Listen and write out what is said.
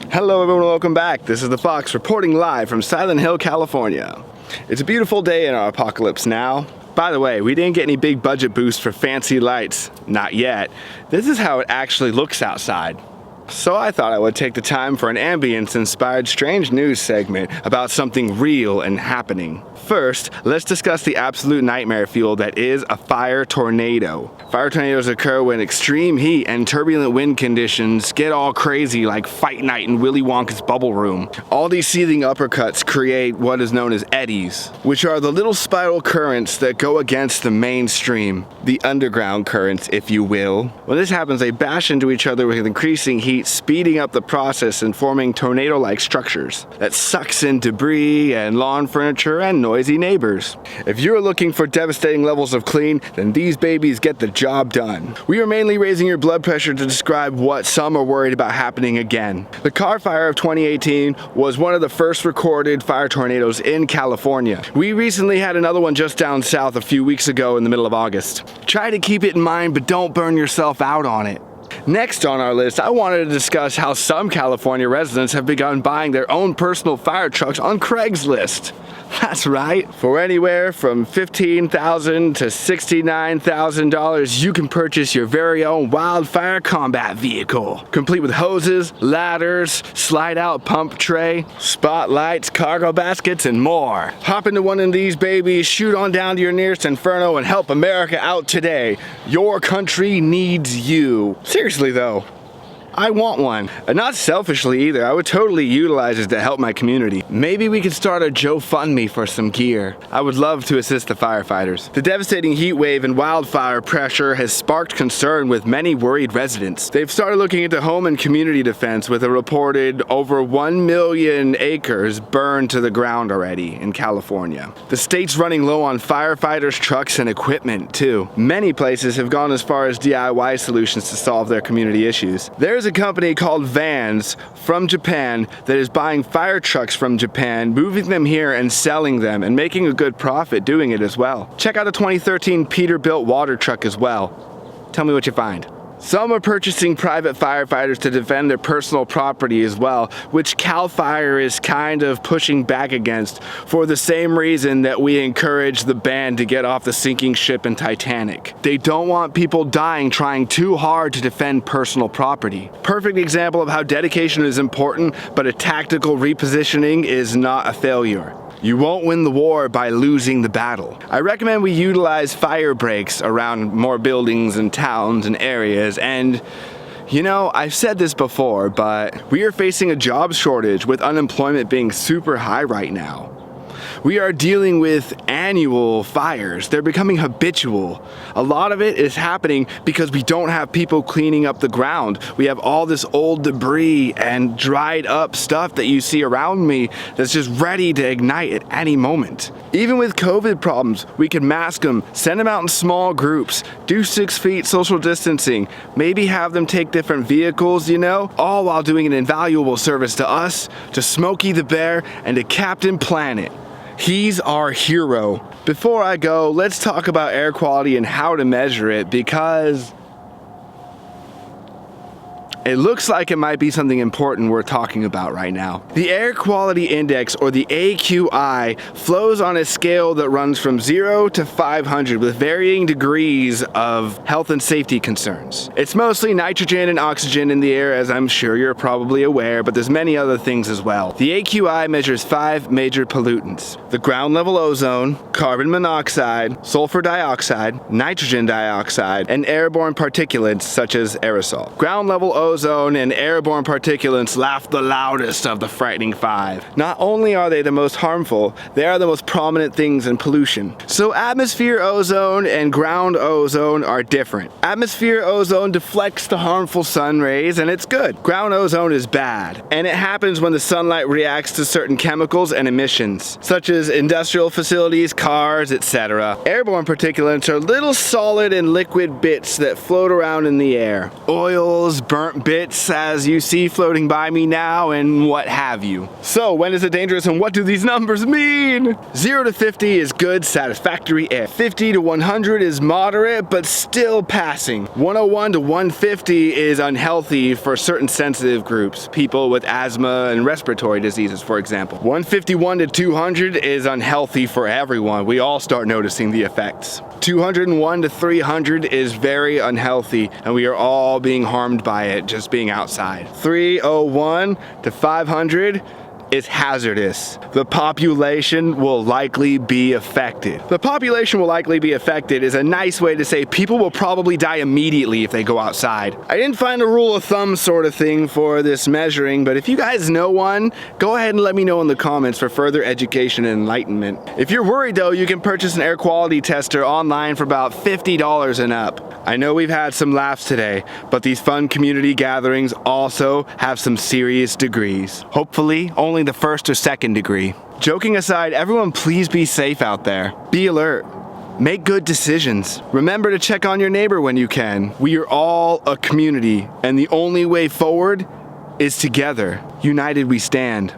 Hello everyone, welcome back. This is the Fox reporting live from Silent Hill, California. It's a beautiful day in our apocalypse now. By the way, we didn't get any big budget boost for fancy lights. Not yet. This is how it actually looks outside. So I thought I would take the time for an ambience-inspired strange news segment about something real and happening. First, let's discuss the absolute nightmare fuel that is a fire tornado. Fire tornadoes occur when extreme heat and turbulent wind conditions get all crazy like Fight Night in Willy Wonka's bubble room. All these seething uppercuts create what is known as eddies, which are the little spiral currents that go against the mainstream, the underground currents, if you will. When this happens, they bash into each other with increasing heat, speeding up the process and forming tornado-like structures that sucks in debris and lawn furniture and noisy neighbors. If you're looking for devastating levels of clean, then these babies get the job done. We are mainly raising your blood pressure to describe what some are worried about happening again. The Car Fire of 2018 was one of the first recorded fire tornadoes in California. We recently had another one just down south a few weeks ago in the middle of August. Try to keep it in mind, but don't burn yourself out on it. Next on our list, I wanted to discuss how some California residents have begun buying their own personal fire trucks on Craigslist. That's right. For anywhere from $15,000 to $69,000, you can purchase your very own wildfire combat vehicle, complete with hoses, ladders, slide-out pump tray, spotlights, cargo baskets, and more. Hop into one of these babies, shoot on down to your nearest inferno, and help America out today. Your country needs you. Seriously though. I want one. And not selfishly either, I would totally utilize it to help my community. Maybe we could start a GoFundMe for some gear. I would love to assist the firefighters. The devastating heat wave and wildfire pressure has sparked concern with many worried residents. They've started looking into home and community defense with a reported over 1 million acres burned to the ground already in California. The state's running low on firefighters, trucks, and equipment too. Many places have gone as far as DIY solutions to solve their community issues. There's a company called Vans from Japan that is buying fire trucks from Japan, moving them here and selling them and making a good profit doing it as well. Check out a 2013 Peterbilt water truck as well. Tell me what you find. Some are purchasing private firefighters to defend their personal property as well, which CAL FIRE is kind of pushing back against for the same reason that we encourage the band to get off the sinking ship in Titanic. They don't want people dying trying too hard to defend personal property. Perfect example of how dedication is important, but a tactical repositioning is not a failure. You won't win the war by losing the battle. I recommend we utilize fire breaks around more buildings and towns and areas, and you know, I've said this before, but we are facing a job shortage with unemployment being super high right now. We are dealing with annual fires. They're becoming habitual. A lot of it is happening because we don't have people cleaning up the ground. We have all this old debris and dried up stuff that you see around me that's just ready to ignite at any moment. Even with COVID problems, we can mask them, send them out in small groups, do 6 feet social distancing, maybe have them take different vehicles, you know, all while doing an invaluable service to us, to Smokey the Bear, and to Captain Planet. He's our hero. Before I go, let's talk about air quality and how to measure it, because it looks like it might be something important we're talking about right now. The Air Quality Index, or the AQI, flows on a scale that runs from 0 to 500 with varying degrees of health and safety concerns. It's mostly nitrogen and oxygen in the air, as I'm sure you're probably aware, but there's many other things as well. The AQI measures 5 major pollutants: the ground level ozone, carbon monoxide, sulfur dioxide, nitrogen dioxide, and airborne particulates such as aerosol. Ground level ozone and airborne particulates laugh the loudest of the frightening 5. Not only are they the most harmful, they are the most prominent things in pollution. So atmosphere ozone and ground ozone are different. Atmosphere ozone deflects the harmful sun rays, and it's good. Ground ozone is bad, and it happens when the sunlight reacts to certain chemicals and emissions, such as industrial facilities, cars, etc. Airborne particulates are little solid and liquid bits that float around in the air. Oils, burnt bits as you see floating by me now and what have you. So when is it dangerous and what do these numbers mean? 0 to 50 is good, satisfactory air. 50 to 100 is moderate but still passing. 101 to 150 is unhealthy for certain sensitive groups, people with asthma and respiratory diseases, for example. 151 to 200 is unhealthy for everyone. We all start noticing the effects. 201 to 300 is very unhealthy and we are all being harmed by it just being outside. 301 to 500 is hazardous. The population will likely be affected. The population will likely be affected is a nice way to say people will probably die immediately if they go outside. I didn't find a rule of thumb sort of thing for this measuring, but if you guys know one, go ahead and let me know in the comments for further education and enlightenment. If you're worried though, you can purchase an air quality tester online for about $50 and up. I know we've had some laughs today, but these fun community gatherings also have some serious degrees. Hopefully, only the first or second degree. Joking aside, everyone please be safe out there. Be alert. Make good decisions. Remember to check on your neighbor when you can. We are all a community, and the only way forward is together. United we stand.